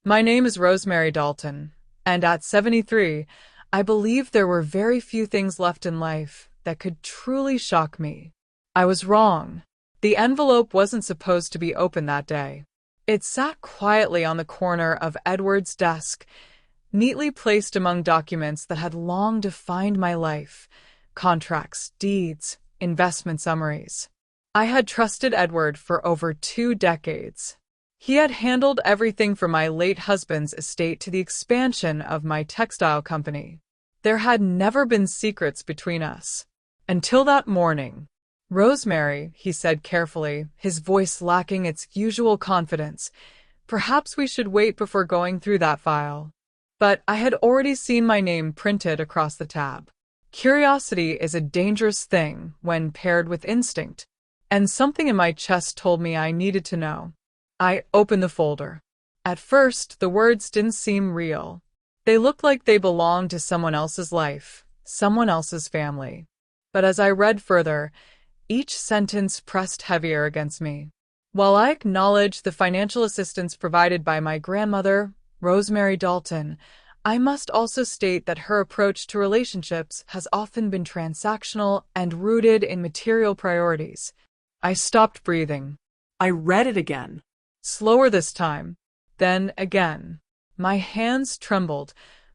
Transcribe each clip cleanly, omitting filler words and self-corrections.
My name is Rosemary Dalton, and at 73, I believe there were very few things left in life that could truly shock me. I was wrong. The envelope wasn't supposed to be opened that day. It sat quietly on the corner of Edward's desk, neatly placed among documents that had long defined my life: contracts, deeds, investment summaries. I had trusted Edward for over 2 decades. He had handled everything from my late husband's estate to the expansion of my textile company. There had never been secrets between us. Until that morning. "Rosemary," he said carefully, his voice lacking its usual confidence, "perhaps we should wait before going through that file." But I had already seen my name printed across the tab. Curiosity is a dangerous thing when paired with instinct, and something in my chest told me I needed to know. I opened the folder. At first, the words didn't seem real. They looked like they belonged to someone else's life, someone else's family. But as I read further, each sentence pressed heavier against me. While I acknowledged the financial assistance provided by my grandmother, Rosemary Dalton, I must also state that her approach to relationships has often been transactional and rooted in material priorities. I stopped breathing. I read it again. Slower this time. Then again. My hands trembled,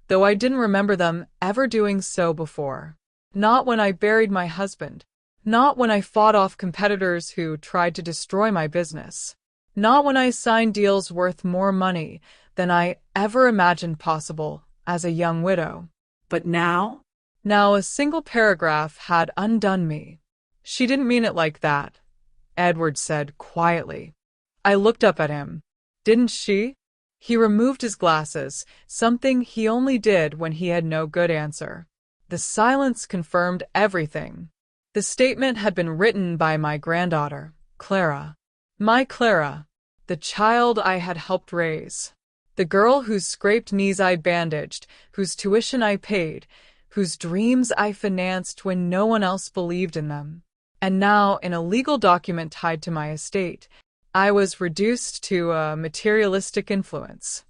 though I didn't remember them ever doing so before. Not when I buried my husband. Not when I fought off competitors who tried to destroy my business. Not when I signed deals worth more money than I ever imagined possible as a young widow. But now? Now a single paragraph had undone me. "She didn't mean it like that," Edward said quietly. I looked up at him. "Didn't she?" He removed his glasses, something he only did when he had no good answer. The silence confirmed everything. The statement had been written by my granddaughter, Clara. My Clara, the child I had helped raise. The girl whose scraped knees I bandaged, whose tuition I paid, whose dreams I financed when no one else believed in them. And now, in a legal document tied to my estate, I was reduced to a materialistic influence.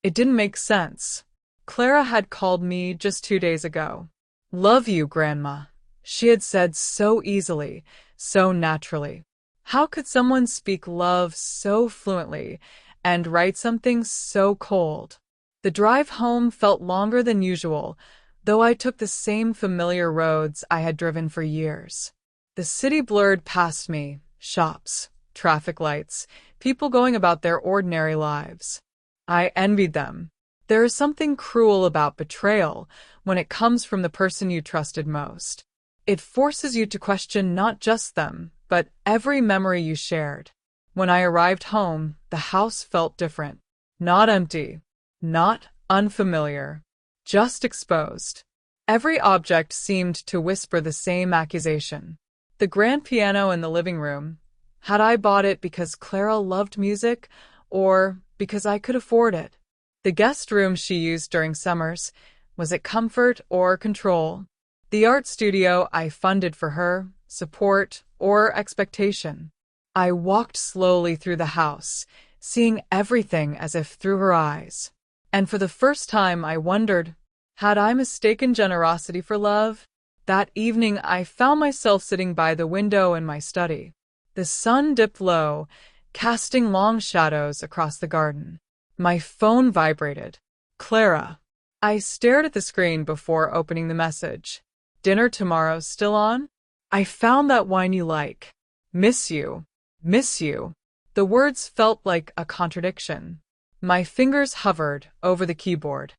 It didn't make sense. Clara had called me just 2 days ago. "Love you, Grandma," she had said so easily, so naturally. How could someone speak love so fluently and write something so cold? The drive home felt longer than usual, though I took the same familiar roads I had driven for years. The city blurred past me, shops, traffic lights, people going about their ordinary lives. I envied them. There is something cruel about betrayal when it comes from the person you trusted most. It forces you to question not just them, but every memory you shared. When I arrived home, the house felt different. Not empty, not unfamiliar, just exposed. Every object seemed to whisper the same accusation. The grand piano in the living room. Had I bought it because Clara loved music, or because I could afford it? The guest room she used during summers. Was it comfort or control? The art studio I funded for her, support or expectation? I walked slowly through the house, seeing everything as if through her eyes. And for the first time I wondered, had I mistaken generosity for love? That evening I found myself sitting by the window in my study. The sun dipped low, casting long shadows across the garden. My phone vibrated. "Clara." I stared at the screen before opening the message. "Dinner tomorrow still on? I found that wine you like. Miss you. Miss you." The words felt like a contradiction. My fingers hovered over the keyboard.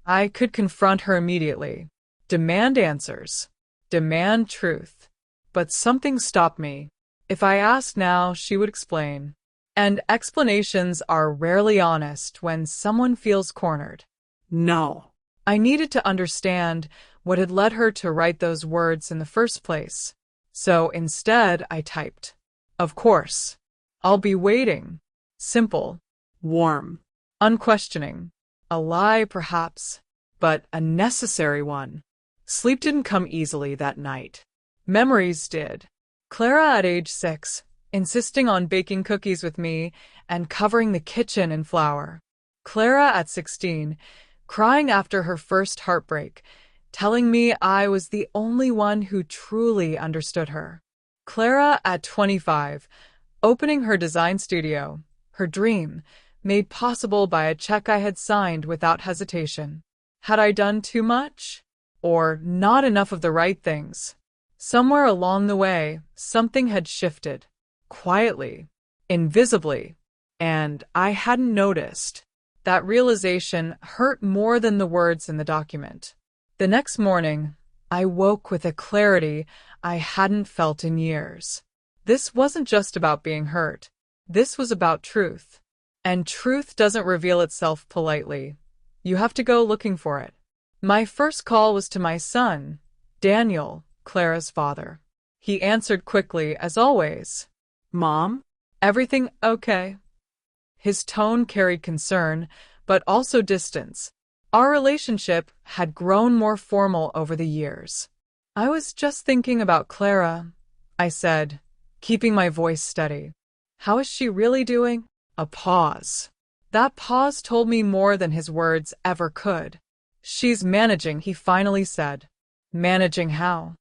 I could confront her immediately. Demand answers. Demand truth. But something stopped me. If I asked now, she would explain. And explanations are rarely honest when someone feels cornered. No. I needed to understand what had led her to write those words in the first place. So instead, I typed, "Of course. I'll be waiting." Simple. Warm. Unquestioning. A lie, perhaps, but a necessary one. Sleep didn't come easily that night. Memories did. Clara at age 6, insisting on baking cookies with me and covering the kitchen in flour. Clara at 16, crying after her first heartbreak, telling me I was the only one who truly understood her. Clara at 25, opening her design studio, her dream, made possible by a check I had signed without hesitation. Had I done too much? Or not enough of the right things? Somewhere along the way, something had shifted. Quietly, invisibly, and I hadn't noticed. That realization hurt more than the words in the document. The next morning, I woke with a clarity I hadn't felt in years. This wasn't just about being hurt. This was about truth. And truth doesn't reveal itself politely. You have to go looking for it. My first call was to my son, Daniel, Clara's father. He answered quickly, as always. Mom? Everything okay? His tone carried concern, but also distance. Our relationship had grown more formal over the years. I was just thinking about Clara, I said, keeping my voice steady. How is she really doing? A pause. That pause told me more than his words ever could. She's managing, he finally said. Managing how?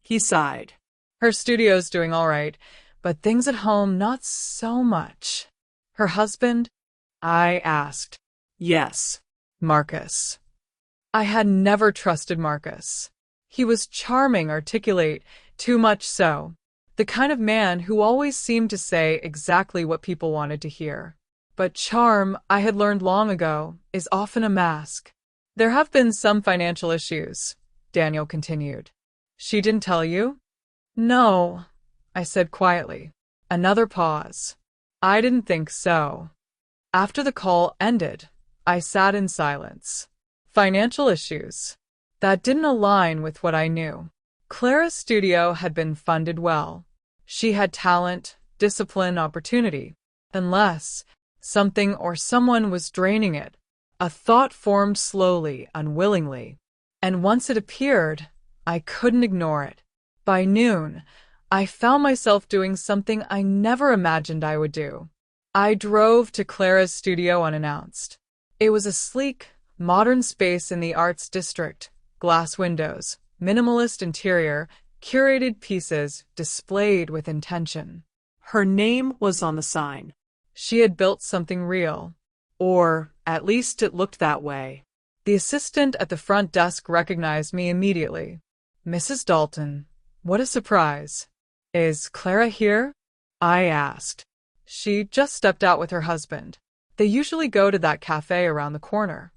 He sighed. Her studio's doing all right, but things at home not so much. Her husband? I asked. Yes. Marcus. I had never trusted Marcus. He was charming, articulate, too much so. The kind of man who always seemed to say exactly what people wanted to hear. But charm, I had learned long ago, is often a mask. There have been some financial issues, Daniel continued. She didn't tell you? No, I said quietly. Another pause. I didn't think so. After the call ended, I sat in silence. Financial issues. That didn't align with what I knew. Clara's studio had been funded well. She had talent, discipline, opportunity. Unless something or someone was draining it. A thought formed slowly, unwillingly. And once it appeared, I couldn't ignore it. By noon, I found myself doing something I never imagined I would do. I drove to Clara's studio unannounced. It was a sleek, modern space in the arts district. Glass windows, minimalist interior, curated pieces displayed with intention. Her name was on the sign. She had built something real. Or, at least it looked that way. The assistant at the front desk recognized me immediately. Mrs. Dalton. What a surprise. Is Clara here? I asked. She just stepped out with her husband. They usually go to that cafe around the corner.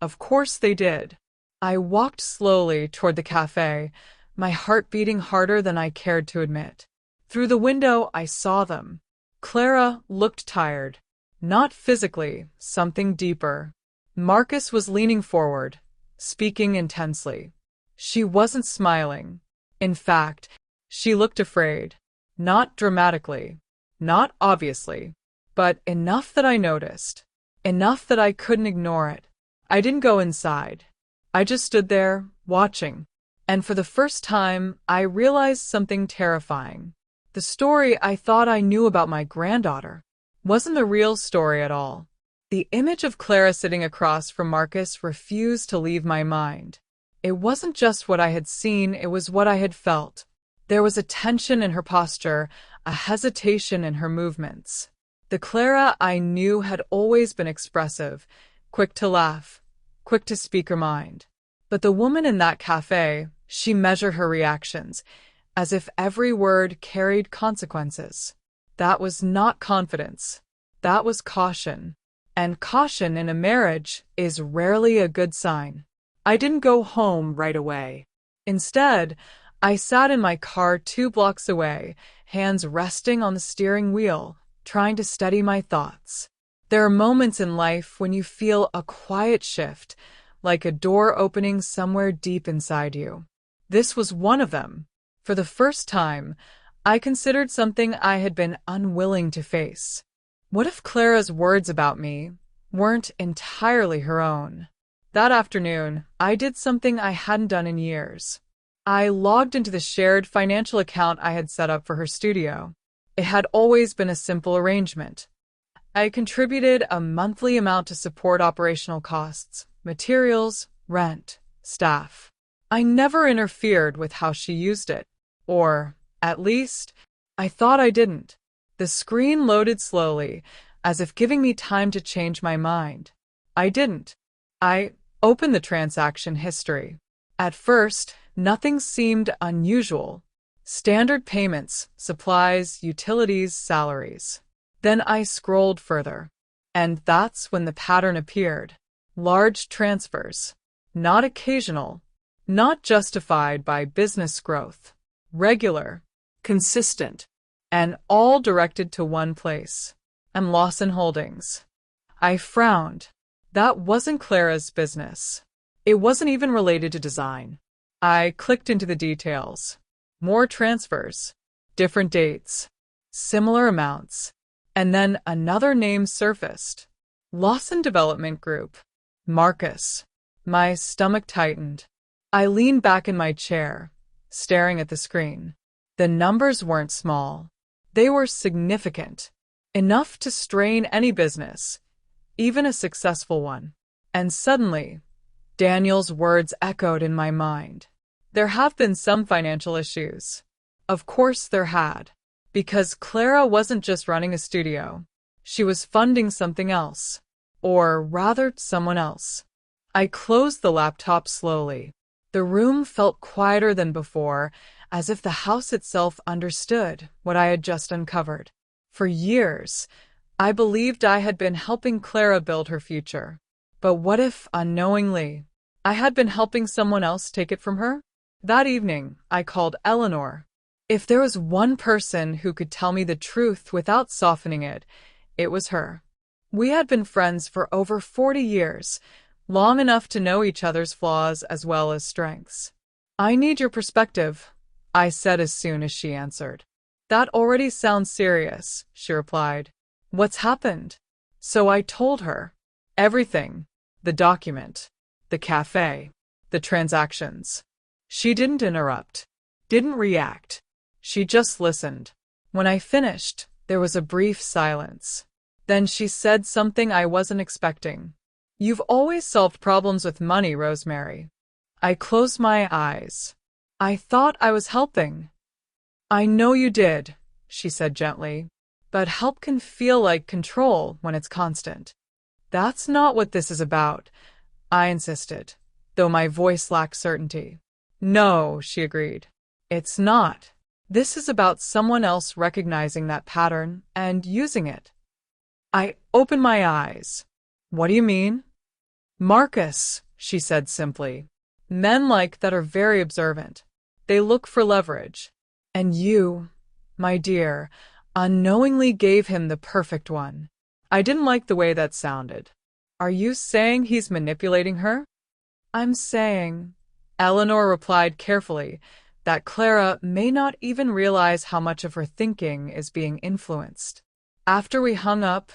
Of course they did. I walked slowly toward the cafe, my heart beating harder than I cared to admit. Through the window, I saw them. Clara looked tired. Not physically, something deeper. Marcus was leaning forward, speaking intensely. She wasn't smiling. In fact, she looked afraid. Not dramatically, not obviously, but enough that I noticed. Enough that I couldn't ignore it. I didn't go inside. I just stood there, watching. And for the first time, I realized something terrifying. The story I thought I knew about my granddaughter wasn't the real story at all. The image of Clara sitting across from Marcus refused to leave my mind. It wasn't just what I had seen, it was what I had felt. There was a tension in her posture, a hesitation in her movements. The Clara I knew had always been expressive, quick to laugh, quick to speak her mind. But the woman in that cafe, she measured her reactions, as if every word carried consequences. That was not confidence. That was caution. And caution in a marriage is rarely a good sign. I didn't go home right away. Instead, I sat in my car 2 blocks away, hands resting on the steering wheel, trying to steady my thoughts. There are moments in life when you feel a quiet shift, like a door opening somewhere deep inside you. This was one of them. For the first time, I considered something I had been unwilling to face. What if Clara's words about me weren't entirely her own? That afternoon, I did something I hadn't done in years. I logged into the shared financial account I had set up for her studio. It had always been a simple arrangement. I contributed a monthly amount to support operational costs, materials, rent, staff. I never interfered with how she used it. Or, at least, I thought I didn't. The screen loaded slowly, as if giving me time to change my mind. I didn't. I opened the transaction history. At first, nothing seemed unusual. Standard payments, supplies, utilities, salaries. Then I scrolled further. And that's when the pattern appeared. Large transfers. Not occasional. Not justified by business growth. Regular. Consistent. And all directed to one place. And Lawson Holdings. I frowned. That wasn't Clara's business. It wasn't even related to design. I clicked into the details. More transfers. Different dates. Similar amounts. And then another name surfaced. Lawson Development Group. Marcus. My stomach tightened. I leaned back in my chair, staring at the screen. The numbers weren't small. They were significant. Enough to strain any business, even a successful one. And suddenly, Daniel's words echoed in my mind. There have been some financial issues. Of course there had. Because Clara wasn't just running a studio. She was funding something else. Or rather, someone else. I closed the laptop slowly. The room felt quieter than before, as if the house itself understood what I had just uncovered. For years, I believed I had been helping Clara build her future. But what if, unknowingly, I had been helping someone else take it from her? That evening, I called Eleanor. If there was one person who could tell me the truth without softening it, it was her. We had been friends for over 40 years, long enough to know each other's flaws as well as strengths. I need your perspective, I said as soon as she answered. That already sounds serious, she replied. What's happened? So I told her. Everything. The document. The cafe. The transactions. She didn't interrupt. Didn't react. She just listened. When I finished, there was a brief silence. Then she said something I wasn't expecting. You've always solved problems with money, Rosemary. I closed my eyes. I thought I was helping. I know you did, she said gently, but help can feel like control when it's constant. That's not what this is about, I insisted, though my voice lacked certainty. No, she agreed. It's not. This is about someone else recognizing that pattern and using it. I opened my eyes. What do you mean? Marcus, she said simply. Men like that are very observant. They look for leverage. And you, my dear, unknowingly gave him the perfect one. I didn't like the way that sounded. Are you saying he's manipulating her? I'm saying, Eleanor replied carefully, that Clara may not even realize how much of her thinking is being influenced. After we hung up,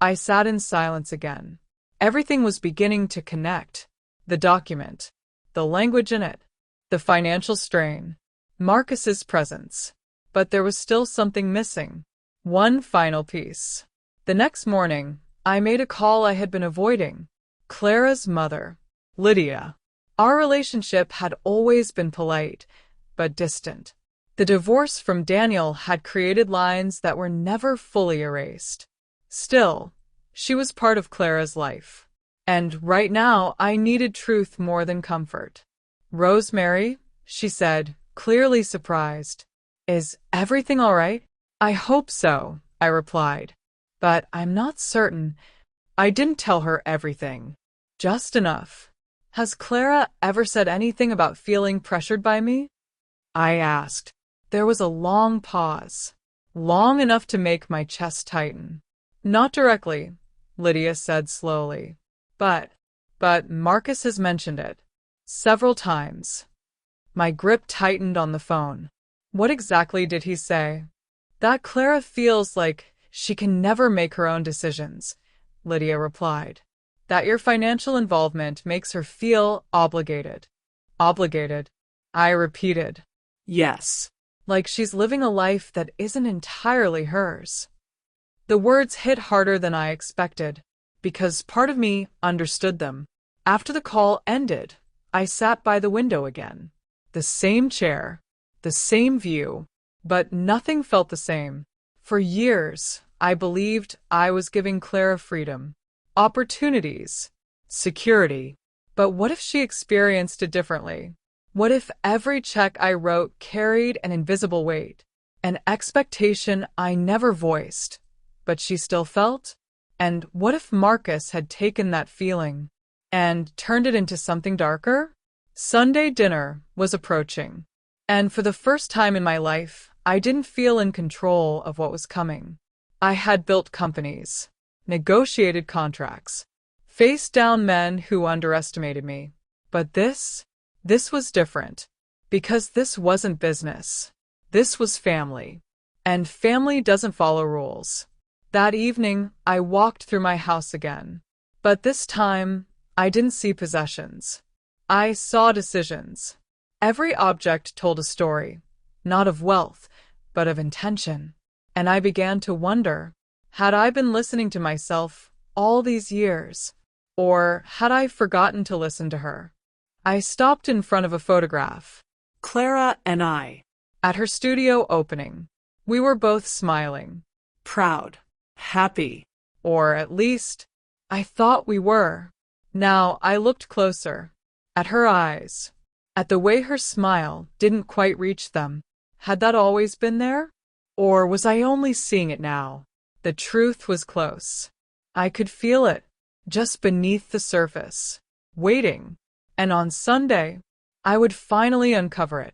I sat in silence again. Everything was beginning to connect. The document, the language in it, the financial strain, Marcus's presence. But there was still something missing. One final piece. The next morning, I made a call I had been avoiding. Clara's mother, Lydia. Our relationship had always been polite, but distant. The divorce from Daniel had created lines that were never fully erased. Still, she was part of Clara's life. And right now, I needed truth more than comfort. Rosemary, she said, clearly surprised. Is everything all right? I hope so, I replied. But I'm not certain. I didn't tell her everything. Just enough. Has Clara ever said anything about feeling pressured by me? I asked. There was a long pause. Long enough to make my chest tighten. Not directly, Lydia said slowly. But Marcus has mentioned it. Several times. My grip tightened on the phone. What exactly did he say? That Clara feels like she can never make her own decisions, Lydia replied. That your financial involvement makes her feel obligated. Obligated, I repeated. Yes. Like she's living a life that isn't entirely hers. The words hit harder than I expected, because part of me understood them. After the call ended, I sat by the window again. The same chair, the same view, but nothing felt the same. For years, I believed I was giving Clara freedom, opportunities, security. But what if she experienced it differently? What if every check I wrote carried an invisible weight, an expectation I never voiced, but she still felt? And what if Marcus had taken that feeling and turned it into something darker? Sunday dinner was approaching, and for the first time in my life, I didn't feel in control of what was coming. I had built companies, negotiated contracts, faced down men who underestimated me. But this was different, because this wasn't business. This was family, and family doesn't follow rules. That evening, I walked through my house again, but this time, I didn't see possessions. I saw decisions. Every object told a story, not of wealth, but of intention. And I began to wonder, had I been listening to myself all these years, or had I forgotten to listen to her? I stopped in front of a photograph. Clara and I. At her studio opening, we were both smiling. Proud. Happy. Or at least, I thought we were. Now I looked closer. At her eyes. At the way her smile didn't quite reach them. Had that always been there? Or was I only seeing it now? The truth was close. I could feel it, just beneath the surface, waiting. And on Sunday, I would finally uncover it.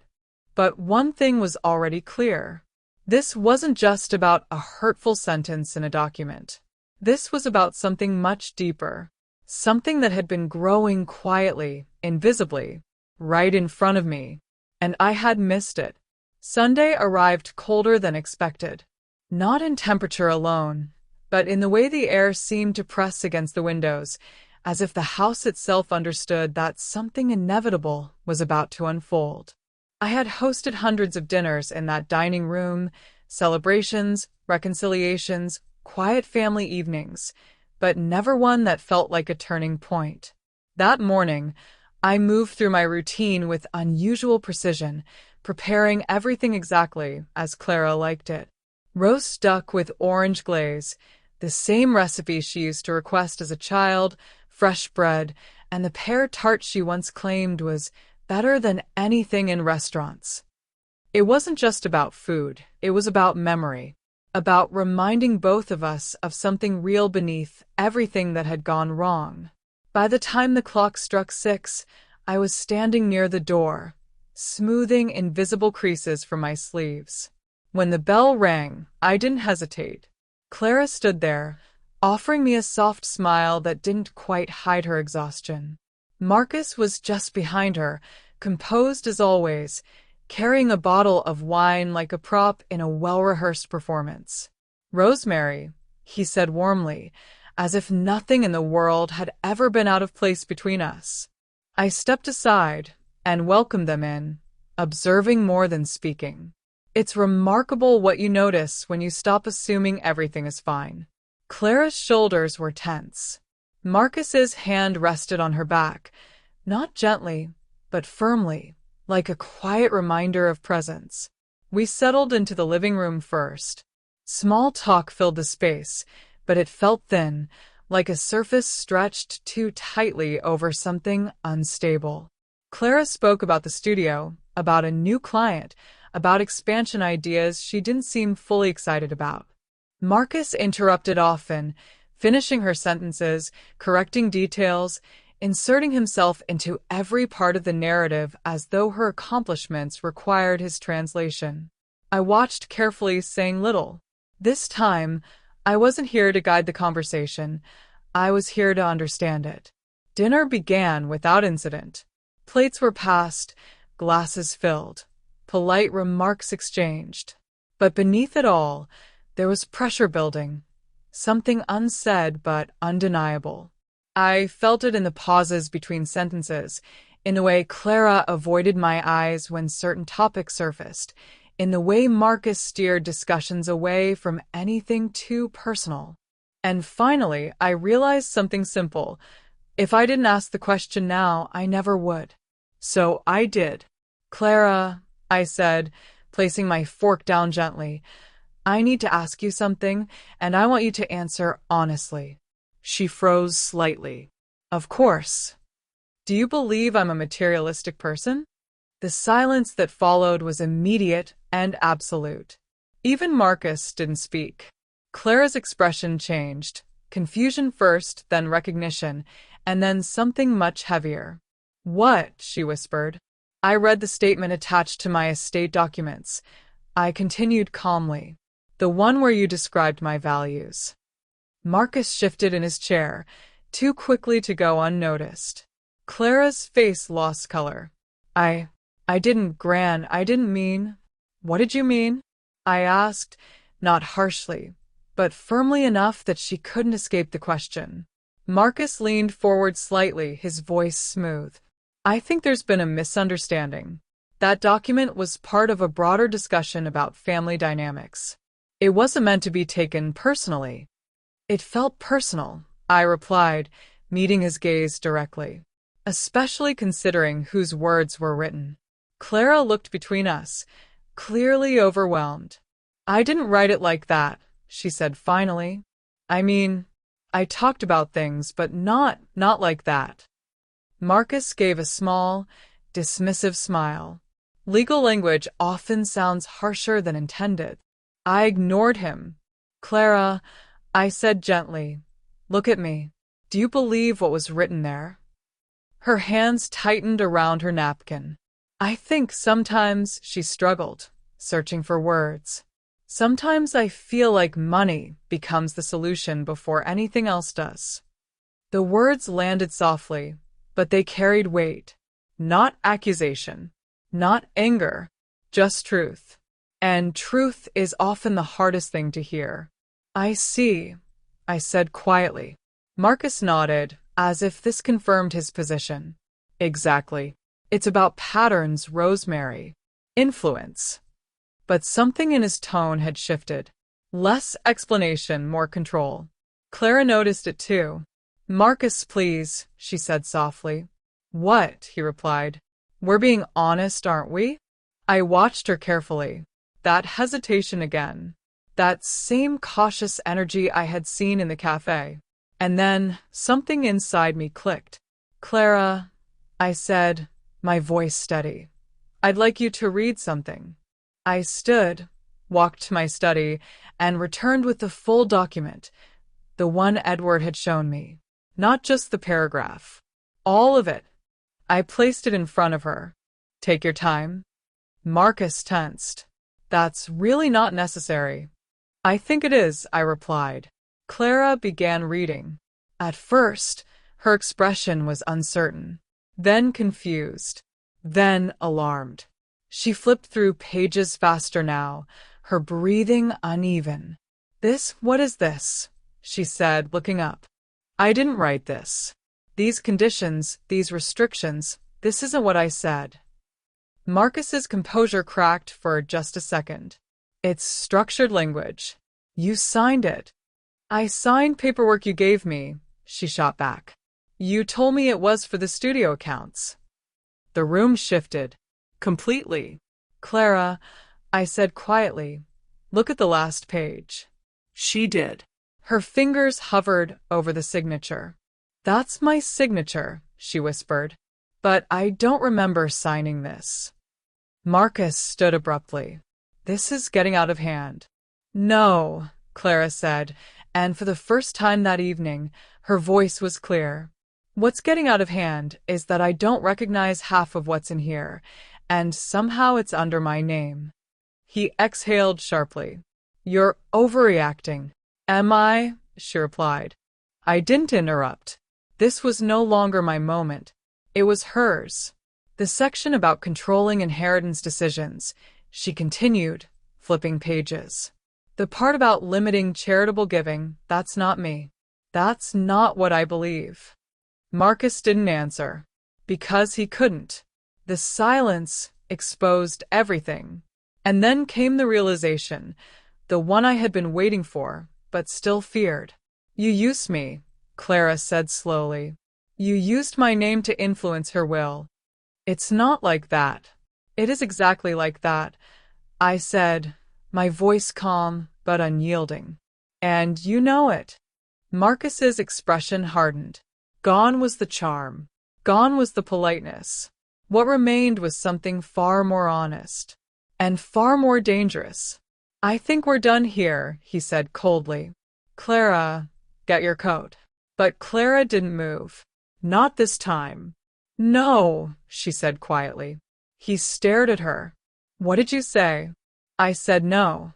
But one thing was already clear. This wasn't just about a hurtful sentence in a document. This was about something much deeper, something that had been growing quietly, invisibly, right in front of me. And I had missed it. Sunday arrived colder than expected. Not in temperature alone, but in the way the air seemed to press against the windows, as if the house itself understood that something inevitable was about to unfold. I had hosted hundreds of dinners in that dining room, celebrations, reconciliations, quiet family evenings, but never one that felt like a turning point. That morning, I moved through my routine with unusual precision, preparing everything exactly as Clara liked it. Roast duck with orange glaze, the same recipe she used to request as a child, fresh bread, and the pear tart she once claimed was better than anything in restaurants. It wasn't just about food, it was about memory, about reminding both of us of something real beneath everything that had gone wrong. By the time the clock struck 6, I was standing near the door, smoothing invisible creases from my sleeves. When the bell rang, I didn't hesitate. Clara stood there, offering me a soft smile that didn't quite hide her exhaustion. Marcus was just behind her, composed as always, carrying a bottle of wine like a prop in a well-rehearsed performance. "Rosemary," he said warmly, as if nothing in the world had ever been out of place between us. I stepped aside and welcomed them in, observing more than speaking. It's remarkable what you notice when you stop assuming everything is fine. Clara's shoulders were tense. Marcus's hand rested on her back, not gently, but firmly, like a quiet reminder of presence. We settled into the living room first. Small talk filled the space, but it felt thin, like a surface stretched too tightly over something unstable. Clara spoke about the studio, about a new client, about expansion ideas she didn't seem fully excited about. Marcus interrupted often, finishing her sentences, correcting details, inserting himself into every part of the narrative as though her accomplishments required his translation. I watched carefully, saying little. This time, I wasn't here to guide the conversation. I was here to understand it. Dinner began without incident. Plates were passed, glasses filled, polite remarks exchanged. But beneath it all, there was pressure building, something unsaid but undeniable. I felt it in the pauses between sentences, in the way Clara avoided my eyes when certain topics surfaced, in the way Marcus steered discussions away from anything too personal. And finally, I realized something simple. If I didn't ask the question now, I never would. So I did. Clara, I said, placing my fork down gently, I need to ask you something, and I want you to answer honestly. She froze slightly. Of course. Do you believe I'm a materialistic person? The silence that followed was immediate and absolute. Even Marcus didn't speak. Clara's expression changed. Confusion first, then recognition, and then something much heavier. What? She whispered. I read the statement attached to my estate documents. I continued calmly. The one where you described my values. Marcus shifted in his chair, too quickly to go unnoticed. Clara's face lost color. I didn't mean. What did you mean? I asked, not harshly, but firmly enough that she couldn't escape the question. Marcus leaned forward slightly, his voice smooth. I think there's been a misunderstanding. That document was part of a broader discussion about family dynamics. It wasn't meant to be taken personally. It felt personal, I replied, meeting his gaze directly. Especially considering whose words were written. Clara looked between us, clearly overwhelmed. I didn't write it like that, she said finally. I mean, I talked about things, but not like that. Marcus gave a small, dismissive smile. Legal language often sounds harsher than intended. I ignored him. Clara, I said gently, look at me. Do you believe what was written there? Her hands tightened around her napkin. I think sometimes she struggled, searching for words. Sometimes I feel like money becomes the solution before anything else does. The words landed softly, but they carried weight. Not accusation, not anger, just truth. And truth is often the hardest thing to hear. I see, I said quietly. Marcus nodded, as if this confirmed his position. Exactly. It's about patterns, Rosemary. Influence. But something in his tone had shifted. Less explanation, more control. Clara noticed it too. Marcus, please, she said softly. What? He replied. We're being honest, aren't we? I watched her carefully. That hesitation again. That same cautious energy I had seen in the cafe. And then something inside me clicked. Clara, I said, my voice steady. I'd like you to read something. I stood, walked to my study, and returned with the full document, the one Edward had shown me. Not just the paragraph. All of it. I placed it in front of her. Take your time. Marcus tensed. That's really not necessary. I think it is, I replied. Clara began reading. At first, her expression was uncertain, then confused, then alarmed. She flipped through pages faster now, her breathing uneven. What is this? She said, looking up. I didn't write this. These conditions, these restrictions, this isn't what I said. Marcus's composure cracked for just a second. It's structured language. You signed it. I signed paperwork you gave me, she shot back. You told me it was for the studio accounts. The room shifted. Completely. Clara, I said quietly, look at the last page. She did. Her fingers hovered over the signature. That's my signature, she whispered. But I don't remember signing this. Marcus stood abruptly. This is getting out of hand. No, Clara said, and for the first time that evening, her voice was clear. What's getting out of hand is that I don't recognize half of what's in here, and somehow it's under my name. He exhaled sharply. You're overreacting. Am I? She replied. I didn't interrupt. This was no longer my moment. It was hers. The section about controlling inheritance decisions, she continued, flipping pages. The part about limiting charitable giving, that's not me. That's not what I believe. Marcus didn't answer. Because he couldn't. The silence exposed everything. And then came the realization, the one I had been waiting for, but still feared. You used me, Clara said slowly. You used my name to influence her will. It's not like that. It is exactly like that, I said, my voice calm but unyielding. And you know it. Marcus's expression hardened. Gone was the charm. Gone was the politeness. What remained was something far more honest. And far more dangerous. I think we're done here, he said coldly. Clara, get your coat. But Clara didn't move. Not this time. No, she said quietly. He stared at her. What did you say? I said no.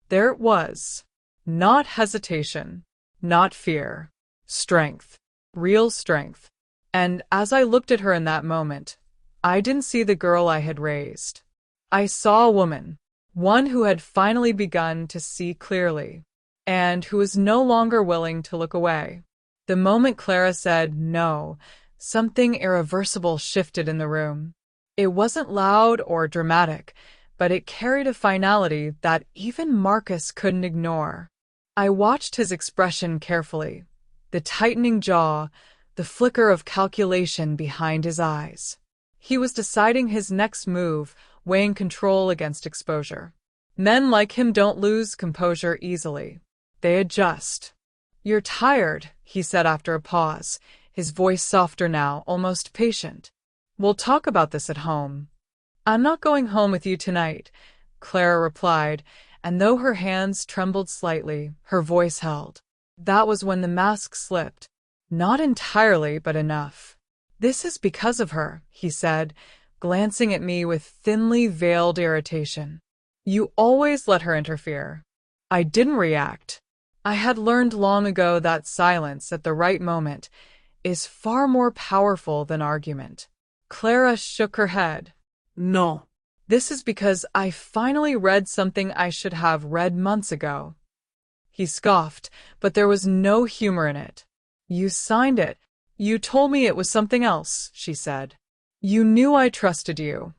There it was. Not hesitation. Not fear. Strength. Real strength. And as I looked at her in that moment, I didn't see the girl I had raised. I saw a woman. One who had finally begun to see clearly. And who was no longer willing to look away. The moment Clara said no, something irreversible shifted in the room. It wasn't loud or dramatic, but it carried a finality that even Marcus couldn't ignore. I watched his expression carefully, the tightening jaw, the flicker of calculation behind his eyes. He was deciding his next move, weighing control against exposure. Men like him don't lose composure easily. They adjust. You're tired, he said after a pause, his voice softer now, almost patient. We'll talk about this at home. I'm not going home with you tonight, Clara replied, and though her hands trembled slightly, her voice held. That was when the mask slipped. Not entirely, but enough. This is because of her, he said, glancing at me with thinly veiled irritation. You always let her interfere. I didn't react. I had learned long ago that silence at the right moment is far more powerful than argument. Clara shook her head. No. This is because I finally read something I should have read months ago. He scoffed, but there was no humor in it. You signed it. You told me it was something else, she said. You knew I trusted you.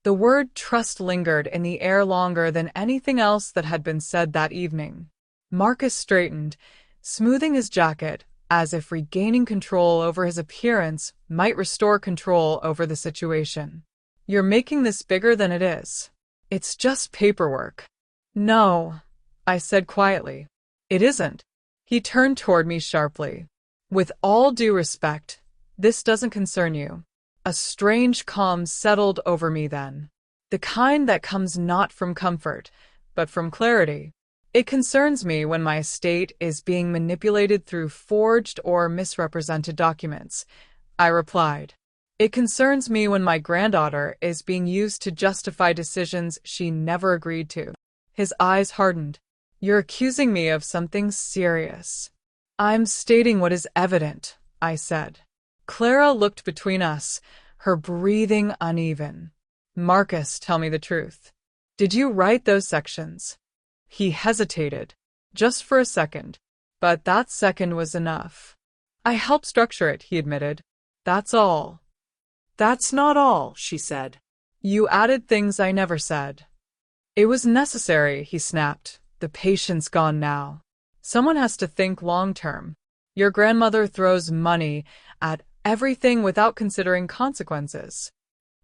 The word trust lingered in the air longer than anything else that had been said that evening. Marcus straightened, smoothing his jacket, as if regaining control over his appearance might restore control over the situation. You're making this bigger than it is. It's just paperwork. No, I said quietly. It isn't. He turned toward me sharply. With all due respect, this doesn't concern you. A strange calm settled over me then. The kind that comes not from comfort, but from clarity. It concerns me when my estate is being manipulated through forged or misrepresented documents, I replied. It concerns me when my granddaughter is being used to justify decisions she never agreed to. His eyes hardened. You're accusing me of something serious. I'm stating what is evident, I said. Clara looked between us, her breathing uneven. Marcus, tell me the truth. Did you write those sections? He hesitated, just for a second, but that second was enough. I helped structure it, he admitted. That's all. That's not all, she said. You added things I never said. It was necessary, he snapped, the patience gone now. Someone has to think long-term. Your grandmother throws money at everything without considering consequences.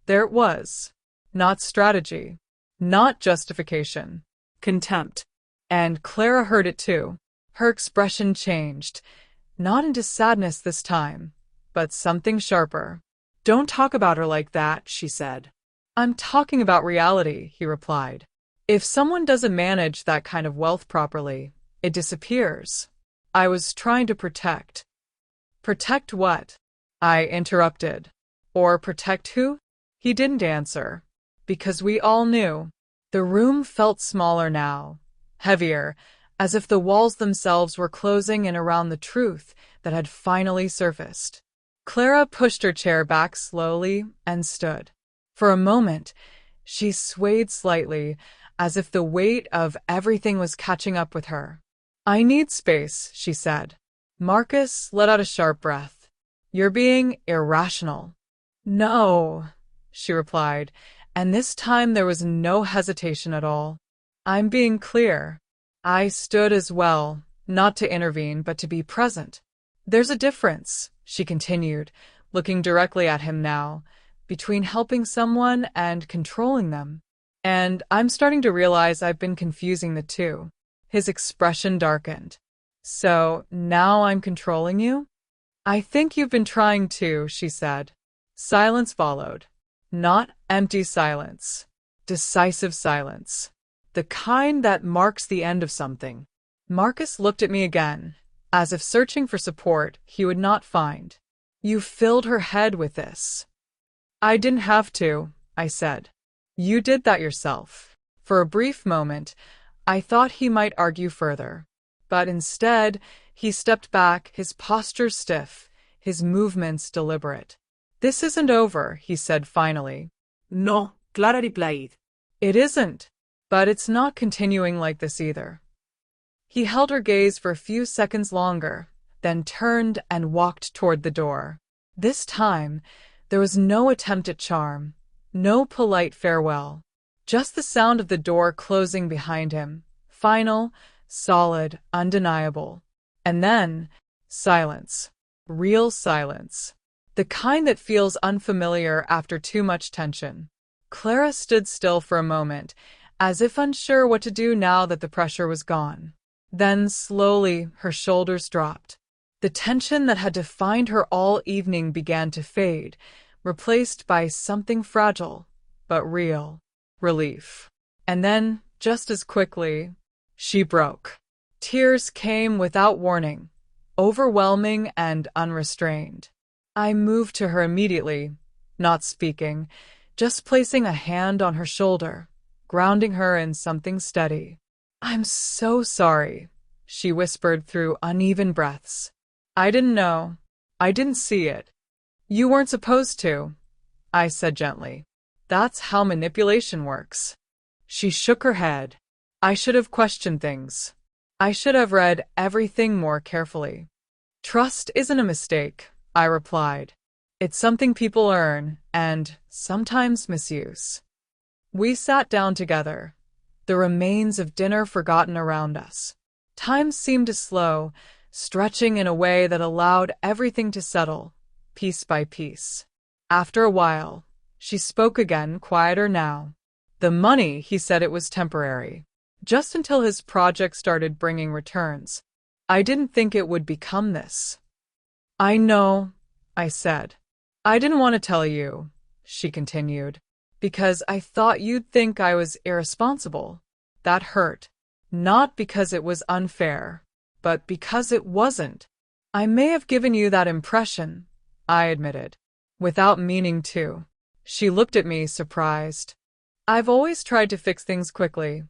There it was. Not strategy. Not justification. Contempt. And Clara heard it too. Her expression changed. Not into sadness this time, but something sharper. Don't talk about her like that, she said. I'm talking about reality, he replied. If someone doesn't manage that kind of wealth properly, it disappears. I was trying to protect. Protect what? I interrupted. Or protect who? He didn't answer. Because we all knew. The room felt smaller now, heavier, as if the walls themselves were closing in around the truth that had finally surfaced. Clara pushed her chair back slowly and stood. For a moment, she swayed slightly, as if the weight of everything was catching up with her. I need space, she said. Marcus let out a sharp breath. You're being irrational. No, she replied, And this time there was no hesitation at all. I'm being clear. I stood as well, not to intervene, but to be present. There's a difference, she continued, looking directly at him now, between helping someone and controlling them. And I'm starting to realize I've been confusing the two. His expression darkened. So, now I'm controlling you? I think you've been trying to, she said. Silence followed. Not empty silence. Decisive silence. The kind that marks the end of something. Marcus looked at me again, as if searching for support he would not find. You filled her head with this. I didn't have to, I said. You did that yourself. For a brief moment, I thought he might argue further. But instead, he stepped back, his posture stiff, his movements deliberate. This isn't over, he said finally. No, Clara replied. It isn't, but it's not continuing like this either. He held her gaze for a few seconds longer, then turned and walked toward the door. This time, there was no attempt at charm, no polite farewell, just the sound of the door closing behind him, final, solid, undeniable. And then, silence. Real silence. The kind that feels unfamiliar after too much tension. Clara stood still for a moment, as if unsure what to do now that the pressure was gone. Then, slowly, her shoulders dropped. The tension that had defined her all evening began to fade, replaced by something fragile, but real. Relief. And then, just as quickly, she broke. Tears came without warning, overwhelming and unrestrained. I moved to her immediately, not speaking, just placing a hand on her shoulder, grounding her in something steady. I'm so sorry, she whispered through uneven breaths. I didn't know. I didn't see it. You weren't supposed to, I said gently. That's how manipulation works. She shook her head. I should have questioned things. I should have read everything more carefully. Trust isn't a mistake, I replied. It's something people earn and sometimes misuse. We sat down together, the remains of dinner forgotten around us. Time seemed to slow, stretching in a way that allowed everything to settle, piece by piece. After a while, she spoke again, quieter now. The money, he said it was temporary, just until his project started bringing returns. I didn't think it would become this. I know, I said. I didn't want to tell you, she continued, because I thought you'd think I was irresponsible. That hurt. Not because it was unfair, but because it wasn't. I may have given you that impression, I admitted, without meaning to. She looked at me, surprised. I've always tried to fix things quickly,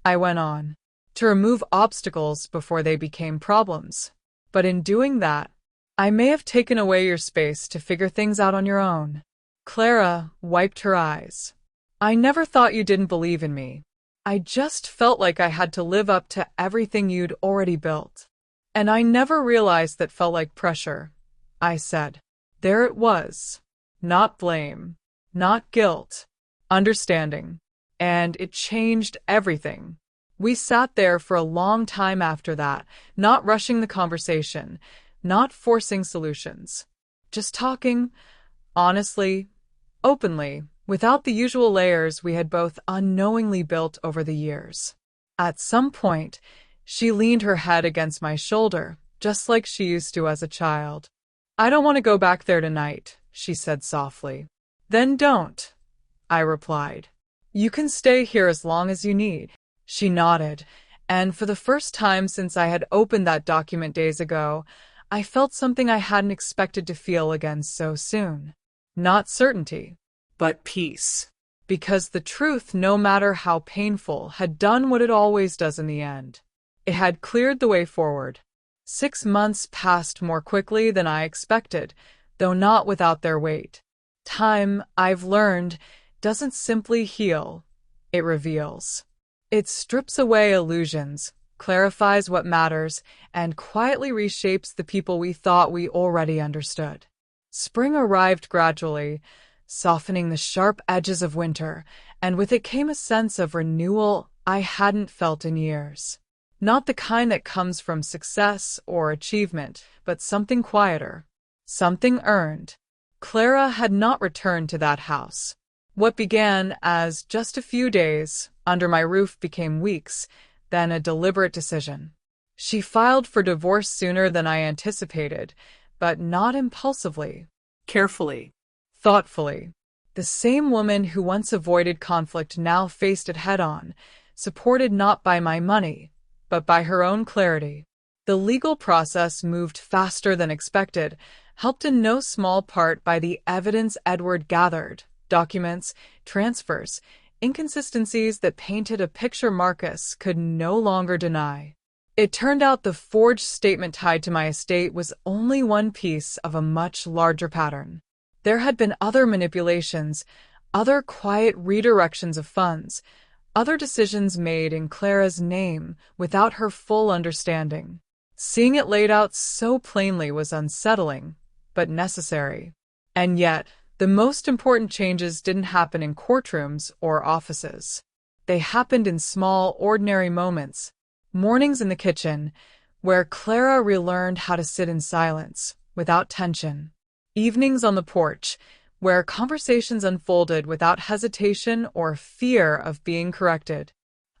I went on, to remove obstacles before they became problems. But in doing that, I may have taken away your space to figure things out on your own. Clara wiped her eyes. I never thought you didn't believe in me. I just felt like I had to live up to everything you'd already built. And I never realized that felt like pressure, I said. There it was. Not blame. Not guilt. Understanding. And it changed everything. We sat there for a long time after that, not rushing the conversation, not forcing solutions. Just talking, honestly, openly, without the usual layers we had both unknowingly built over the years. At some point, she leaned her head against my shoulder, just like she used to as a child. I don't want to go back there tonight, she said softly. Then don't, I replied. You can stay here as long as you need. She nodded, and for the first time since I had opened that document days ago, I felt something I hadn't expected to feel again so soon. Not certainty, but peace. Because the truth, no matter how painful, had done what it always does in the end. It had cleared the way forward. 6 months passed more quickly than I expected, though not without their weight. Time, I've learned, doesn't simply heal, it reveals. It strips away illusions, clarifies what matters, and quietly reshapes the people we thought we already understood. Spring arrived gradually, softening the sharp edges of winter, and with it came a sense of renewal I hadn't felt in years. Not the kind that comes from success or achievement, but something quieter, something earned. Clara had not returned to that house. What began as just a few days under my roof became weeks, then a deliberate decision. She filed for divorce sooner than I anticipated, but not impulsively. Carefully. Thoughtfully. The same woman who once avoided conflict now faced it head-on, supported not by my money, but by her own clarity. The legal process moved faster than expected, helped in no small part by the evidence Edward gathered, documents, transfers, inconsistencies that painted a picture Marcus could no longer deny. It turned out the forged statement tied to my estate was only one piece of a much larger pattern. There had been other manipulations, other quiet redirections of funds, other decisions made in Clara's name without her full understanding. Seeing it laid out so plainly was unsettling, but necessary. And yet, the most important changes didn't happen in courtrooms or offices. They happened in small, ordinary moments. Mornings in the kitchen, where Clara relearned how to sit in silence, without tension. Evenings on the porch, where conversations unfolded without hesitation or fear of being corrected.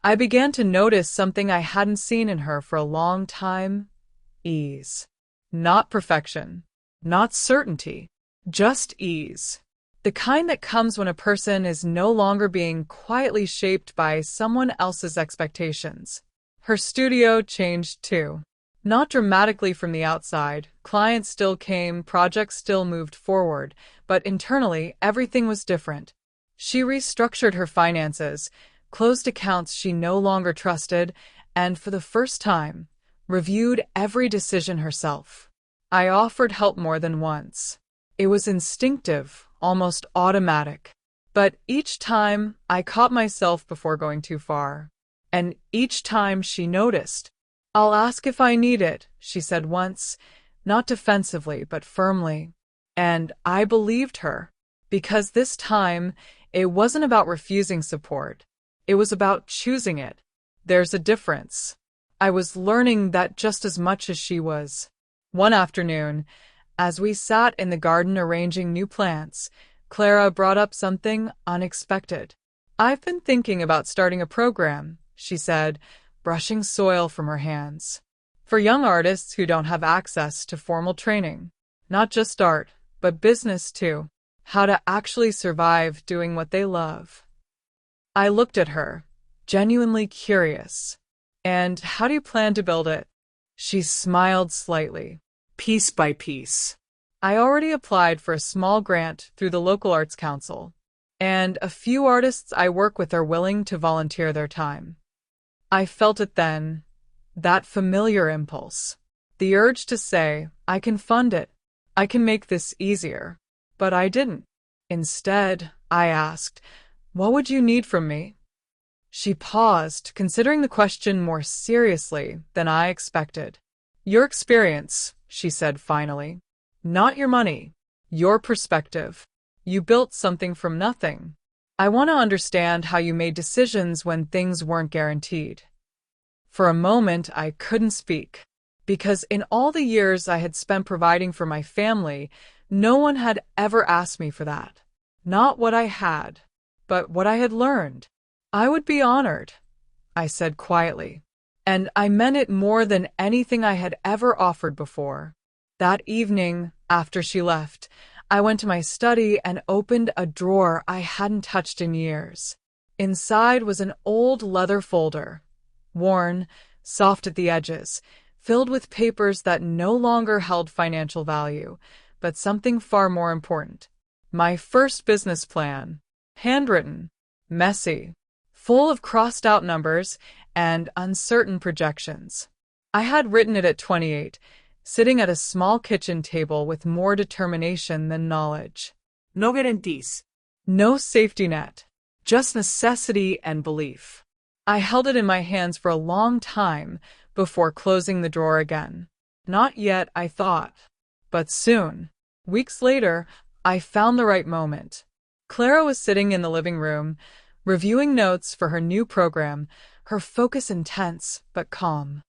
I began to notice something I hadn't seen in her for a long time: ease. Not perfection, not certainty, just ease. The kind that comes when a person is no longer being quietly shaped by someone else's expectations. Her studio changed too. Not dramatically from the outside, clients still came, projects still moved forward, but internally everything was different. She restructured her finances, closed accounts she no longer trusted, and for the first time, reviewed every decision herself. I offered help more than once. It was instinctive, almost automatic. But each time, I caught myself before going too far. And each time she noticed. "I'll ask if I need it," she said once, not defensively but firmly. And I believed her, because this time it wasn't about refusing support. It was about choosing it. There's a difference. I was learning that just as much as she was. One afternoon, as we sat in the garden arranging new plants, Clara brought up something unexpected. "I've been thinking about starting a program," she said, brushing soil from her hands. "For young artists who don't have access to formal training. Not just art, but business too. How to actually survive doing what they love." I looked at her, genuinely curious. "And how do you plan to build it?" She smiled slightly. Piece by piece. "I already applied for a small grant through the local arts council, and a few artists I work with are willing to volunteer their time." I felt it then, that familiar impulse. The urge to say, "I can fund it. I can make this easier." But I didn't. Instead, I asked, "What would you need from me?" She paused, considering the question more seriously than I expected. "Your experience," she said finally. "Not your money. Your perspective. You built something from nothing. I want to understand how you made decisions when things weren't guaranteed." For a moment, I couldn't speak, because in all the years I had spent providing for my family, no one had ever asked me for that. Not what I had, but what I had learned. "I would be honored," I said quietly, and I meant it more than anything I had ever offered before. That evening, after she left, I went to my study and opened a drawer I hadn't touched in years. Inside was an old leather folder, worn, soft at the edges, filled with papers that no longer held financial value, but something far more important. My first business plan, handwritten, messy, full of crossed-out numbers and uncertain projections. I had written it at 28, sitting at a small kitchen table with more determination than knowledge. No guarantees. No safety net, just necessity and belief. I held it in my hands for a long time before closing the drawer again. Not yet, I thought. But soon. Weeks later, I found the right moment. Clara was sitting in the living room, reviewing notes for her new program, her focus intense but calm.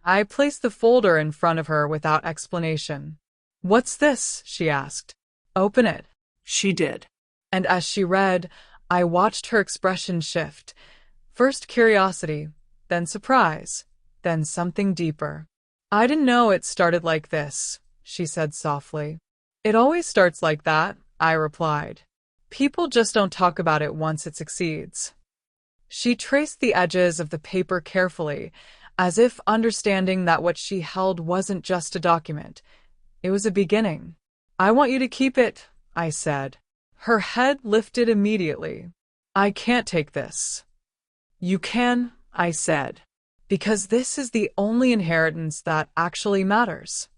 I placed the folder in front of her without explanation. "What's this?" she asked. "Open it." She did. And as she read, I watched her expression shift. First curiosity, then surprise, then something deeper. "I didn't know it started like this," she said softly. "It always starts like that," I replied. "People just don't talk about it once it succeeds." She traced the edges of the paper carefully, as if understanding that what she held wasn't just a document. It was a beginning. "I want you to keep it," I said. Her head lifted immediately. "I can't take this." "You can," I said, "because this is the only inheritance that actually matters."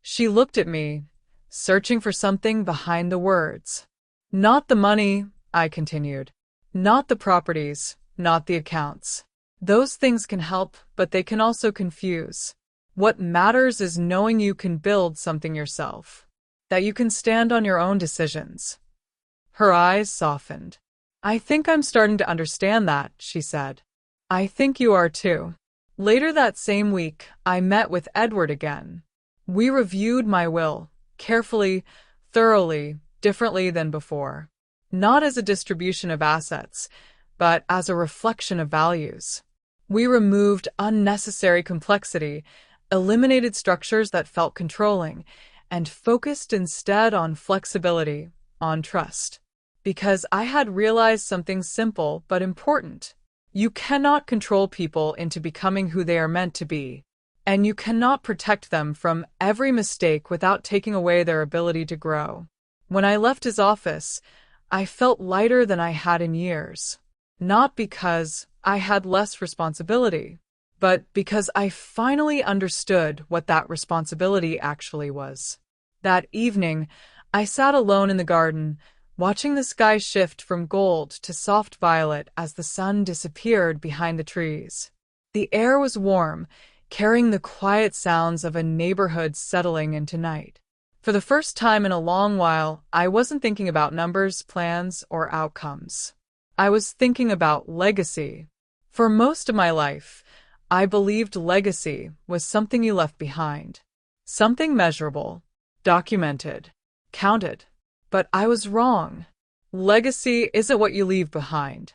She looked at me, searching for something behind the words. "Not the money," I continued. "Not the properties, not the accounts. Those things can help, but they can also confuse. What matters is knowing you can build something yourself, that you can stand on your own decisions." Her eyes softened. "I think I'm starting to understand that," she said. "I think you are too." Later that same week, I met with Edward again. We reviewed my will, carefully, thoroughly, differently than before. Not as a distribution of assets, but as a reflection of values. We removed unnecessary complexity, eliminated structures that felt controlling, and focused instead on flexibility, on trust. Because I had realized something simple but important. You cannot control people into becoming who they are meant to be, and you cannot protect them from every mistake without taking away their ability to grow. When I left his office, I felt lighter than I had in years. Not because I had less responsibility, but because I finally understood what that responsibility actually was. That evening, I sat alone in the garden, watching the sky shift from gold to soft violet as the sun disappeared behind the trees. The air was warm, carrying the quiet sounds of a neighborhood settling into night. For the first time in a long while, I wasn't thinking about numbers, plans, or outcomes. I was thinking about legacy. For most of my life, I believed legacy was something you left behind. Something measurable, documented, counted. But I was wrong. Legacy isn't what you leave behind.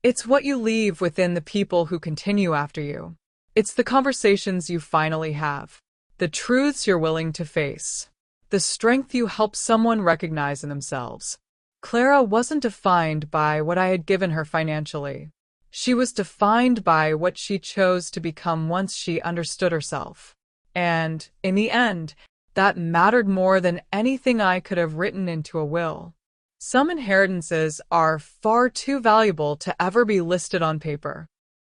It's what you leave within the people who continue after you. It's the conversations you finally have, the truths you're willing to face, the strength you help someone recognize in themselves. Clara wasn't defined by what I had given her financially. She was defined by what she chose to become once she understood herself. And, in the end, that mattered more than anything I could have written into a will. Some inheritances are far too valuable to ever be listed on paper.